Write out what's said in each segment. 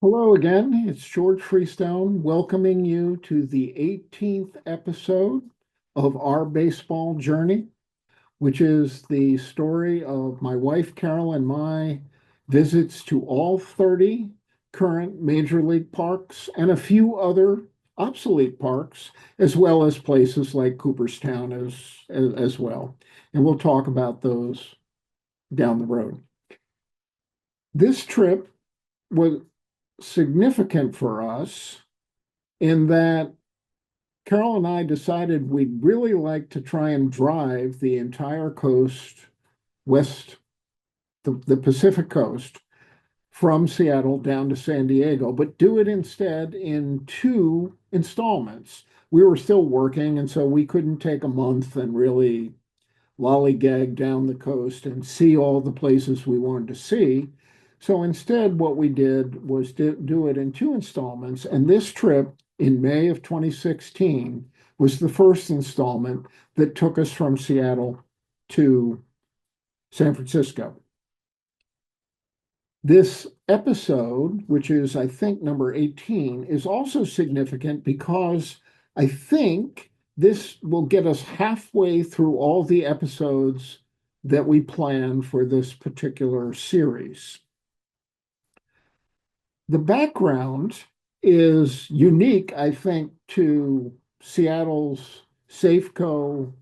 Hello again. It's George Freestone welcoming you to the 18th episode of our baseball journey, which is the story of my wife Carol and my visits to all 30 current major league parks and a few other obsolete parks, as well as places like Cooperstown as well. And we'll talk about those down the road. This trip was significant for us in that Carol and I decided we'd really like to try and drive the entire coast west, the Pacific coast, from Seattle down to San Diego, but do it instead in two installments. We were still working, and so we couldn't take a month and really lollygag down the coast and see all the places we wanted to see. So instead, what we did was do it in two installments. And this trip in May of 2016 was the first installment that took us from Seattle to San Francisco. This episode, which is, I think, number 18, is also significant because I think this will get us halfway through all the episodes that we plan for this particular series. The background is unique, I think, to Seattle's Safeco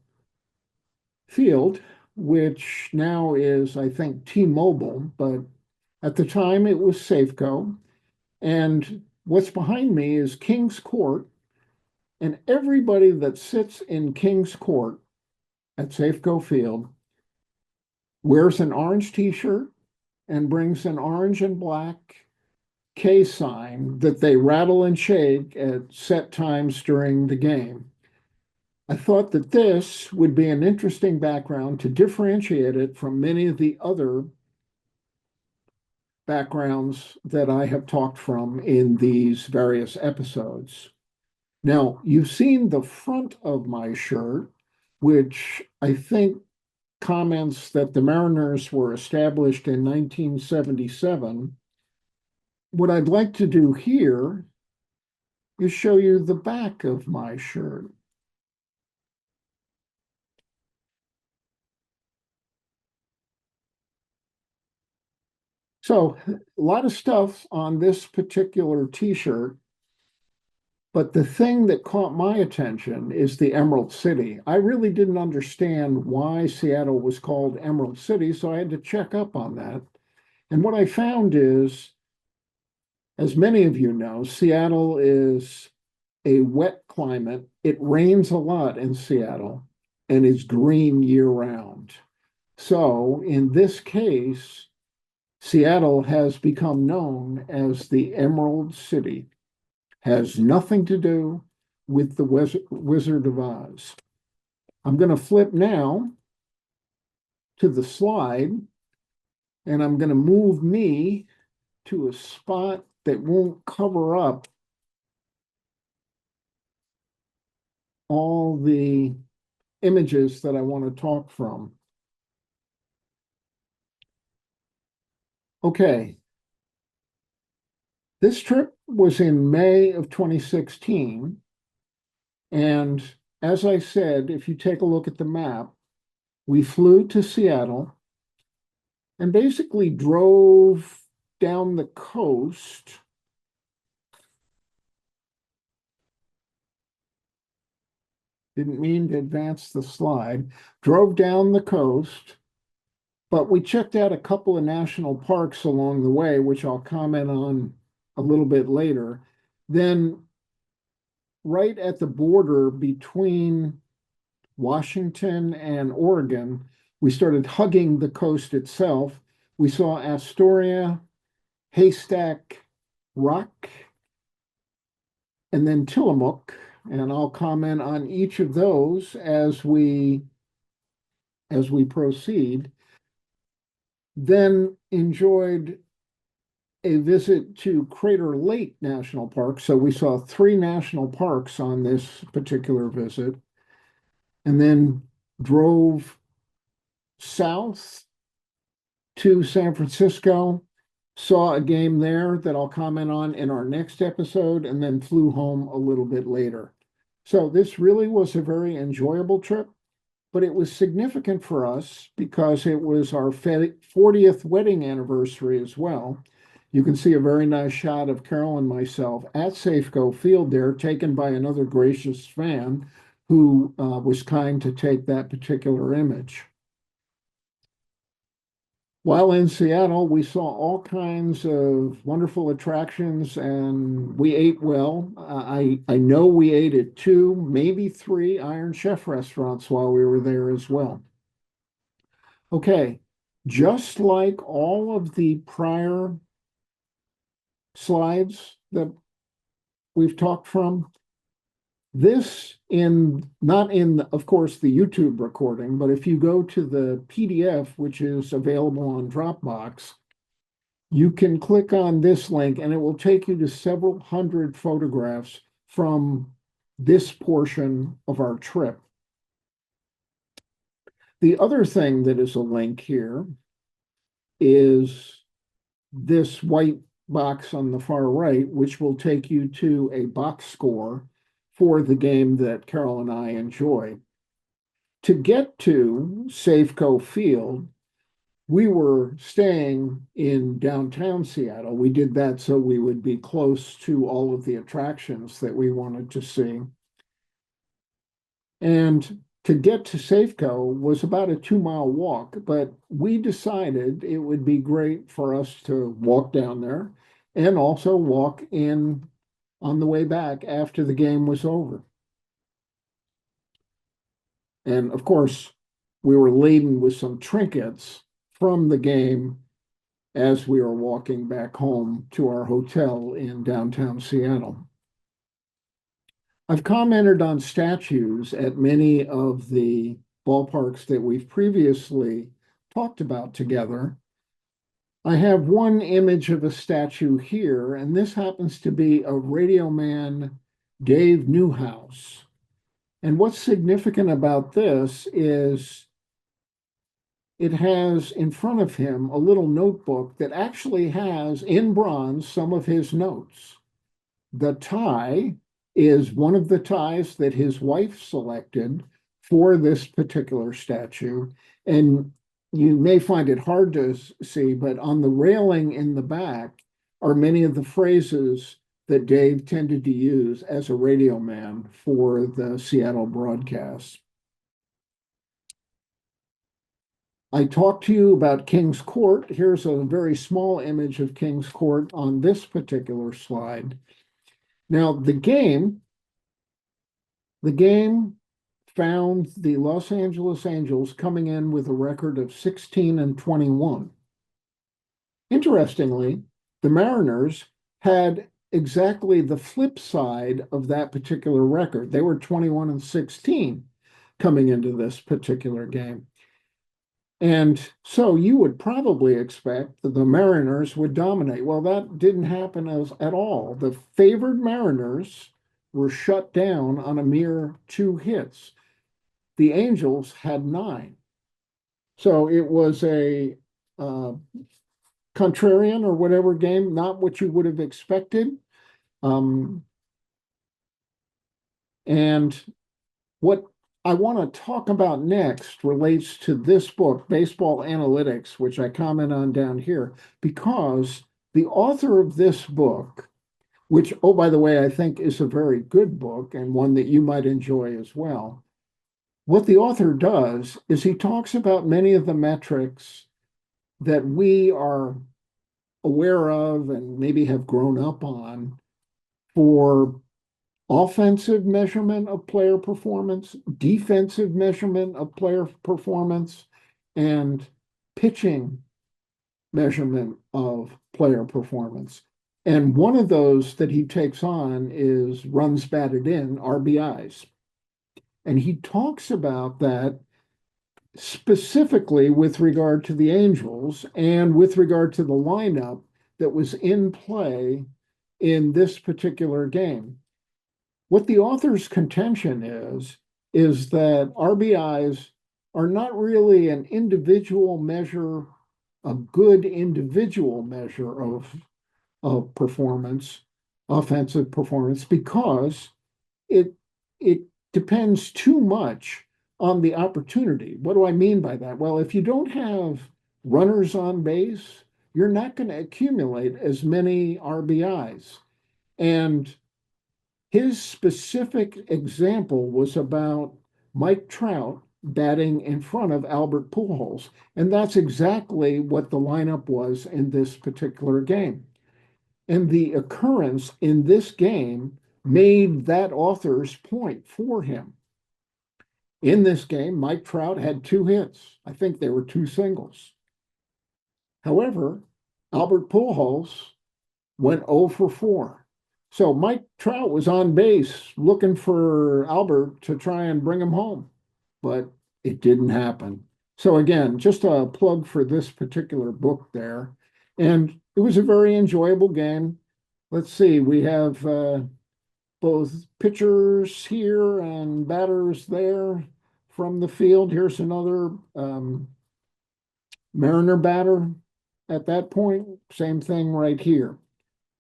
field, which now is, I think, T-Mobile, but at the time it was Safeco. And what's behind me is King's Court, and everybody that sits in King's Court at Safeco Field wears an orange t-shirt and brings an orange and black K sign that they rattle and shake at set times during the game. I thought that this would be an interesting background to differentiate it from many of the other backgrounds that I have talked from in these various episodes. Now, you've seen the front of my shirt, which I think comments that the Mariners were established in 1977. What I'd like to do here is show you the back of my shirt. So a lot of stuff on this particular t-shirt, but the thing that caught my attention is the Emerald City. I really didn't understand why Seattle was called Emerald City, so I had to check up on that. And what I found is, as many of you know, Seattle is a wet climate. It rains a lot in Seattle and is green year round. So in this case, Seattle has become known as the Emerald City. Has nothing to do with the Wizard of Oz. I'm going to flip now to the slide, and I'm going to move me to a spot that won't cover up all the images that I want to talk from. Okay. This trip was in May of 2016. And as I said, if you take a look at the map, we flew to Seattle and basically drove down the coast. Didn't mean to advance the slide. Drove down the coast, but we checked out a couple of national parks along the way, which I'll comment on a little bit later. Then right at the border between Washington and Oregon, we started hugging the coast itself. We saw Astoria, Haystack Rock, and then Tillamook, and I'll comment on each of those as we proceed. Then enjoyed a visit to Crater Lake National Park. So we saw 3 national parks on this particular visit, and then drove south to San Francisco saw a game there that I'll comment on in our next episode, and then flew home a little bit later. So this really was a very enjoyable trip, but it was significant for us because it was our 40th wedding anniversary as well. You can see a very nice shot of Carol and myself at Safeco Field there, taken by another gracious fan who was kind to take that particular image. While in Seattle, we saw all kinds of wonderful attractions and we ate well. I know we ate at two, maybe three Iron Chef restaurants while we were there as well. Okay, just like all of the prior slides that we've talked from, this not in, of course, the YouTube recording, but if you go to the PDF, which is available on Dropbox, you can click on this link and it will take you to several hundred photographs from this portion of our trip. The other thing that is a link here is this white box on the far right, which will take you to a box score for the game that Carol and I enjoy. To get to Safeco Field, we were staying in downtown Seattle. We did that so we would be close to all of the attractions that we wanted to see. And to get to Safeco was about a 2-mile walk, but we decided it would be great for us to walk down there and also walk in on the way back after the game was over. And of course, we were laden with some trinkets from the game as we were walking back home to our hotel in downtown Seattle. I've commented on statues at many of the ballparks that we've previously talked about together. I have one image of a statue here, and this happens to be a radio man, Dave Newhouse. And what's significant about this is it has in front of him a little notebook that actually has in bronze some of his notes. The tie is one of the ties that his wife selected for this particular statue. And you may find it hard to see, but on the railing in the back are many of the phrases that Dave tended to use as a radio man for the Seattle broadcast. I talked to you about King's Court. Here's a very small image of King's Court on this particular slide. Now, the game found the Los Angeles Angels coming in with a record of 16-21. Interestingly, the Mariners had exactly the flip side of that particular record. They were 21-16 coming into this particular game. And so you would probably expect that the Mariners would dominate. Well, that didn't happen at all. The favored Mariners were shut down on a mere 2 hits. The Angels had 9. So it was a contrarian or whatever game, not what you would have expected. And what I want to talk about next relates to this book, Baseball Analytics, which I comment on down here, because the author of this book, which, oh, by the way, I think is a very good book and one that you might enjoy as well. What the author does is he talks about many of the metrics that we are aware of and maybe have grown up on for offensive measurement of player performance, defensive measurement of player performance, and pitching measurement of player performance. And one of those that he takes on is runs batted in, RBIs. And he talks about that specifically with regard to the Angels and with regard to the lineup that was in play in this particular game. What the author's contention is that RBIs are not really an individual measure a good individual measure of performance, offensive performance, because it it depends too much on the opportunity. What do I mean by that? Well, if you don't have runners on base, you're not going to accumulate as many RBIs. And his specific example was about Mike Trout batting in front of Albert Pujols. And that's exactly what the lineup was in this particular game. And the occurrence in this game made that author's point for him. In this game, Mike Trout had 2 hits. I think they were 2 singles. However, Albert Pujols went 0 for 4. So Mike Trout was on base looking for Albert to try and bring him home, but it didn't happen. So again, just a plug for this particular book there. And it was a very enjoyable game. Let's see, we have both pitchers here and batters there from the field. Here's another Mariner batter at that point. Same thing right here.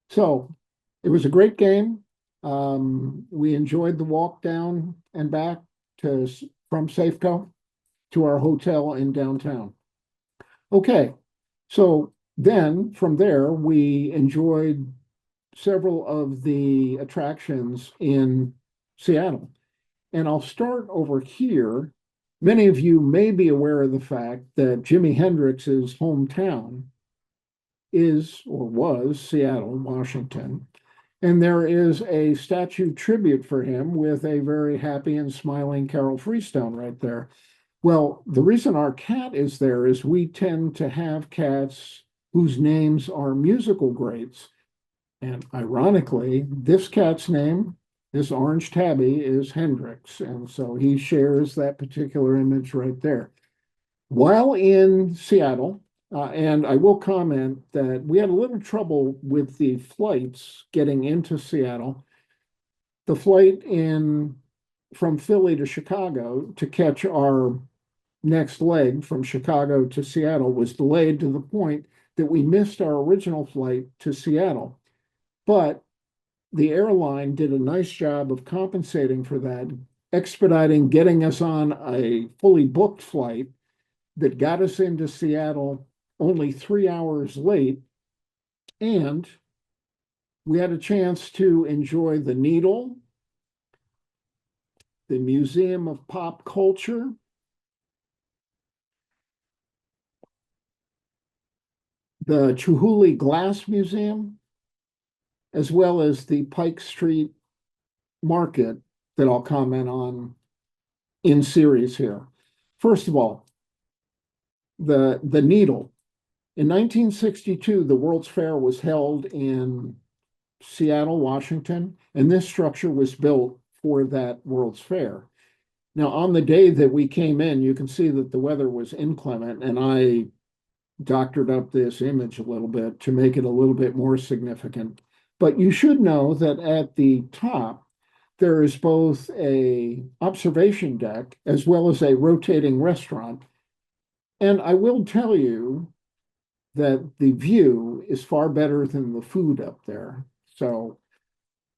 So it was a great game. We enjoyed the walk down and back from Safeco to our hotel in downtown. Okay, so then from there, we enjoyed several of the attractions in Seattle. And I'll start over here. Many of you may be aware of the fact that Jimi Hendrix's hometown is or was Seattle, Washington. And there is a statue tribute for him with a very happy and smiling Carol Freestone right there. Well, the reason our cat is there is we tend to have cats whose names are musical greats. And ironically, this cat's name, this orange tabby, is Hendrix. And so he shares that particular image right there. While in Seattle, and I will comment that we had a little trouble with the flights getting into Seattle. The flight from Philly to Chicago to catch our next leg from Chicago to Seattle was delayed to the point that we missed our original flight to Seattle. But the airline did a nice job of compensating for that, expediting getting us on a fully booked flight that got us into Seattle only 3 hours late. And we had a chance to enjoy the Needle, the Museum of Pop Culture, the Chihuly Glass Museum, as well as the Pike Street Market that I'll comment on in series here. First of all, the Needle. In 1962, the World's Fair was held in Seattle, Washington, and this structure was built for that World's Fair. Now, on the day that we came in, you can see that the weather was inclement, and I doctored up this image a little bit to make it a little bit more significant. But you should know that at the top, there is both a observation deck as well as a rotating restaurant. And I will tell you that the view is far better than the food up there. So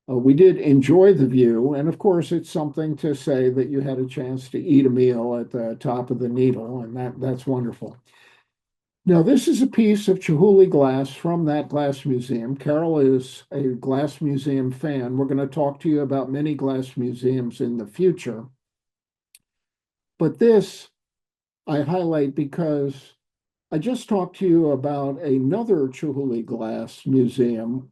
we did enjoy the view. And of course, it's something to say that you had a chance to eat a meal at the top of the Needle, and that's wonderful. Now, this is a piece of Chihuly glass from that glass museum. Carol is a glass museum fan. We're going to talk to you about many glass museums in the future. But this I highlight because I just talked to you about another Chihuly glass museum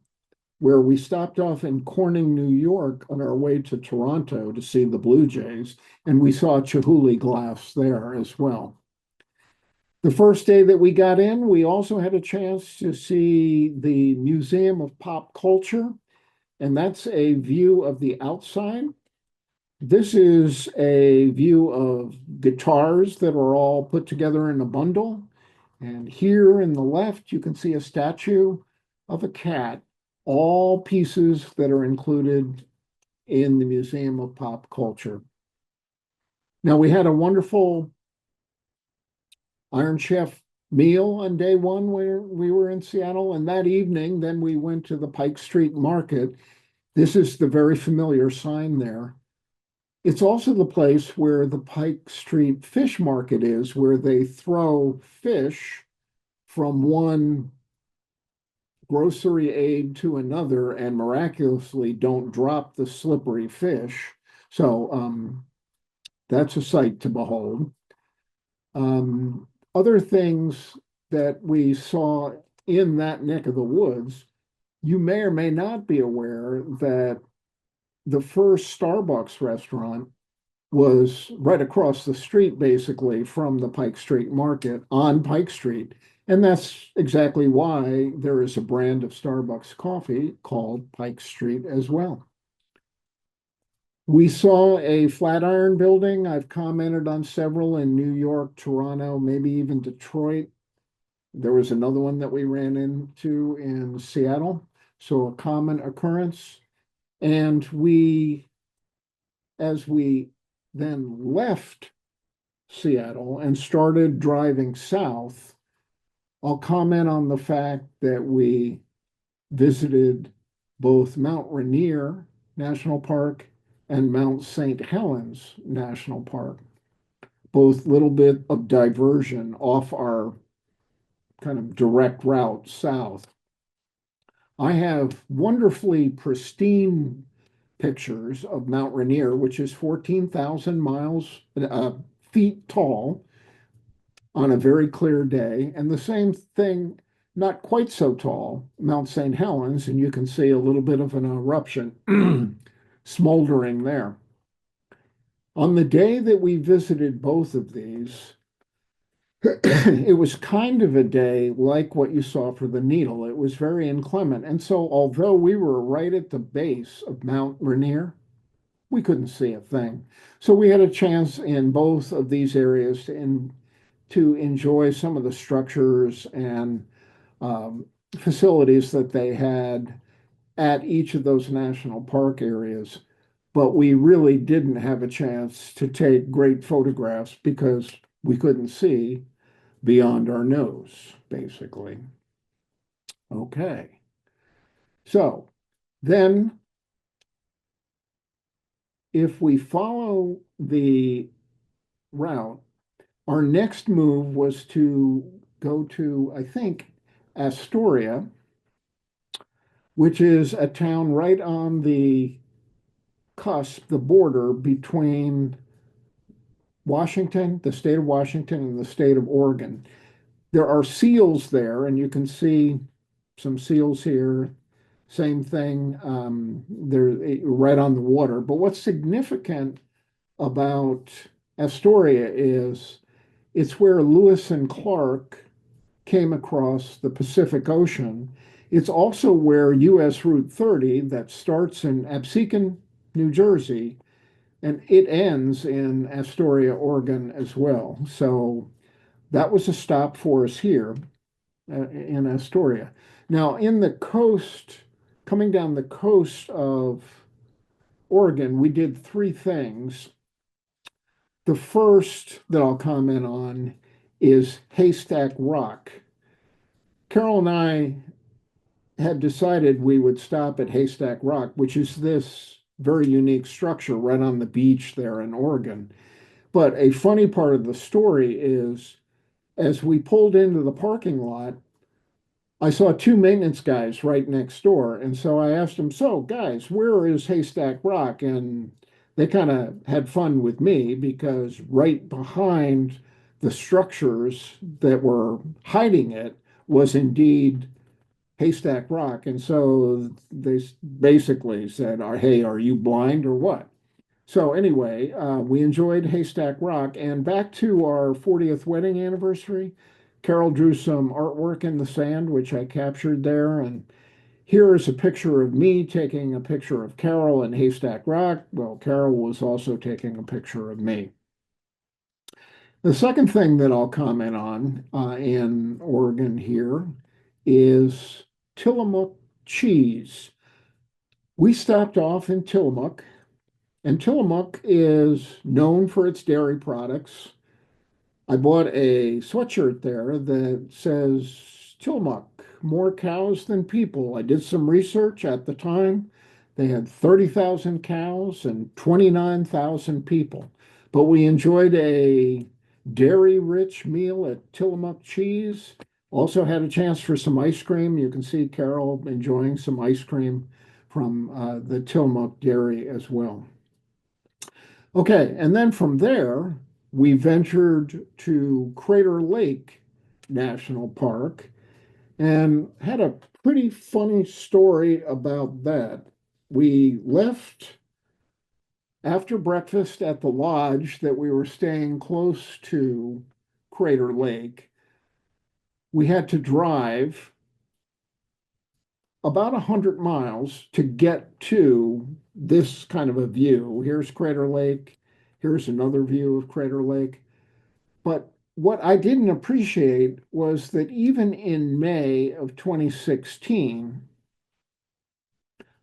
where we stopped off in Corning, New York on our way to Toronto to see the Blue Jays, and we saw Chihuly glass there as well. The first day that we got in, we also had a chance to see the Museum of Pop Culture, and that's a view of the outside. This is a view of guitars that are all put together in a bundle. And here in the left, you can see a statue of a cat, all pieces that are included in the Museum of Pop Culture. Now, we had a wonderful Iron Chef meal on day one where we were in Seattle. And that evening, then we went to the Pike Street Market. This is the very familiar sign there. It's also the place where the Pike Street Fish Market is, where they throw fish from one grocery aid to another and miraculously don't drop the slippery fish. So that's a sight to behold. Other things that we saw in that neck of the woods, you may or may not be aware that the first Starbucks restaurant was right across the street, basically, from the Pike Street Market on Pike Street. And that's exactly why there is a brand of Starbucks coffee called Pike Street as well. We saw a Flatiron building. I've commented on several in New York, Toronto, maybe even Detroit. There was another one that we ran into in Seattle. So a common occurrence. And as we then left Seattle and started driving south, I'll comment on the fact that we visited both Mt Ranier National Park and Mount St. Helens National Park, both little bit of diversion off our kind of direct route south. I have wonderfully pristine pictures of Mount Rainier, which is 14,000 feet tall on a very clear day. And the same thing, not quite so tall, Mount St. Helens, and you can see a little bit of an eruption smoldering there. On the day that we visited both of these, it was kind of a day like what you saw for the Needle. It was very inclement. And so, although we were right at the base of Mount Rainier, we couldn't see a thing. So, we had a chance in both of these areas to enjoy some of the structures and facilities that they had at each of those national park areas. But we really didn't have a chance to take great photographs because we couldn't see beyond our nose, basically. Okay. So then, if we follow the route, our next move was to go to, I think, Astoria, which is a town right on the cusp, the border between Washington, the state of Washington, and the state of Oregon. There are seals there, and you can see some seals here. Same thing, they're right on the water. But what's significant about Astoria is it's where Lewis and Clark came across the Pacific Ocean. It's also where US Route 30 that starts in Absecon, New Jersey, and it ends in Astoria, Oregon as well. So that was a stop for us here in Astoria. Now, in the coast, coming down the coast of Oregon, we did three things. The first that I'll comment on is Haystack Rock. Carol and I had decided we would stop at Haystack Rock, which is this very unique structure right on the beach there in Oregon. But a funny part of the story is as we pulled into the parking lot, I saw two maintenance guys right next door. And so I asked them, so guys, where is Haystack Rock? And they kind of had fun with me because right behind the structures that were hiding it was indeed Haystack Rock. And so they basically said, hey, are you blind or what? So anyway, we enjoyed Haystack Rock. And back to our 40th wedding anniversary, Carol drew some artwork in the sand, which I captured there. And here is a picture of me taking a picture of Carol in Haystack Rock. Well, Carol was also taking a picture of me. The second thing that I'll comment on in Oregon here is Tillamook cheese. We stopped off in Tillamook, and Tillamook is known for its dairy products. I bought a sweatshirt there that says Tillamook, more cows than people. I did some research at the time. They had 30,000 cows and 29,000 people. But we enjoyed a dairy-rich meal at Tillamook Cheese. Also had a chance for some ice cream. You can see Carol enjoying some ice cream from the Tillamook Dairy as well. Okay, and then from there, we ventured to Crater Lake National Park and had a pretty funny story about that. We left after breakfast at the lodge that we were staying close to Crater Lake. We had to drive about 100 miles to get to this kind of a view. Here's Crater Lake. Here's another view of Crater Lake. But what I didn't appreciate was that even in May of 2016,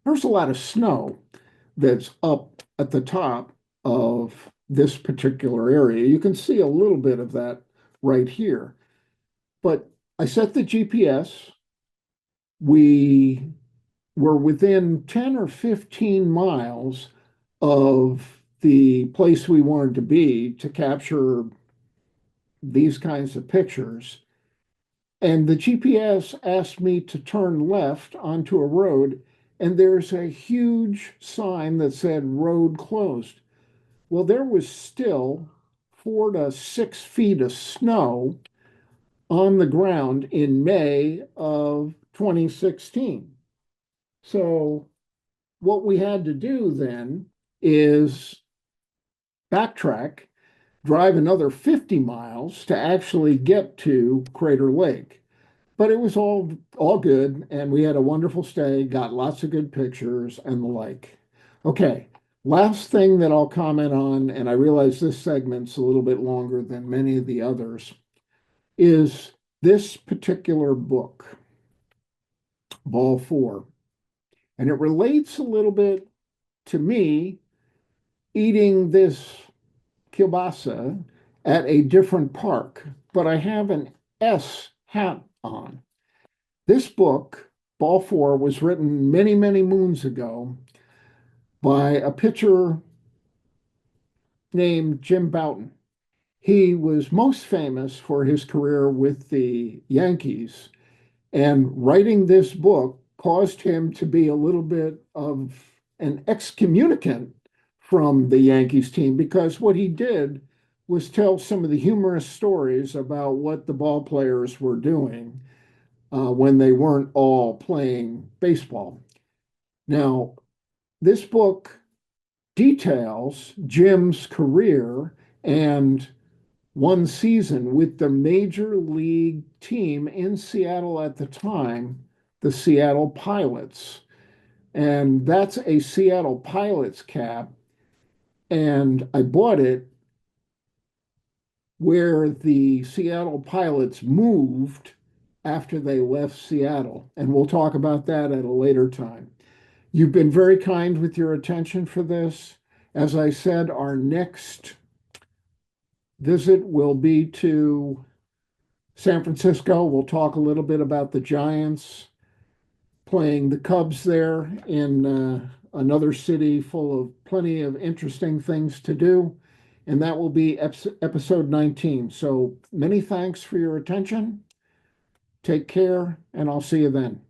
there's a lot of snow that's up at the top of this particular area. You can see a little bit of that right here. But I set the GPS. We were within 10 or 15 miles of the place we wanted to be to capture these kinds of pictures. And the GPS asked me to turn left onto a road, and there's a huge sign that said road closed. Well, there was still 4 to 6 feet of snow on the ground in May of 2016. So, what we had to do then is backtrack, drive another 50 miles to actually get to Crater Lake. But it was all good, and we had a wonderful stay, got lots of good pictures and the like. Okay, last thing that I'll comment on, and I realize this segment's a little bit longer than many of the others, is this particular book, Ball 4. And it relates a little bit to me eating this kielbasa at a different park, but I have an S hat on. This book, Ball 4, was written many, many moons ago by a pitcher named Jim Bouton. He was most famous for his career with the Yankees, and writing this book caused him to be a little bit of an excommunicant from the Yankees team because what he did was tell some of the humorous stories about what the ball players were doing when they weren't all playing baseball. Now, this book details Jim's career and one season with the major league team in Seattle at the time, the Seattle Pilots. And that's a Seattle Pilots cap. And I bought it where the Seattle Pilots moved after they left Seattle. And we'll talk about that at a later time. You've been very kind with your attention for this. As I said, our next visit will be to San Francisco. We'll talk a little bit about the Giants playing the Cubs there in another city full of plenty of interesting things to do. And that will be episode 19. So many thanks for your attention. Take care, and I'll see you then.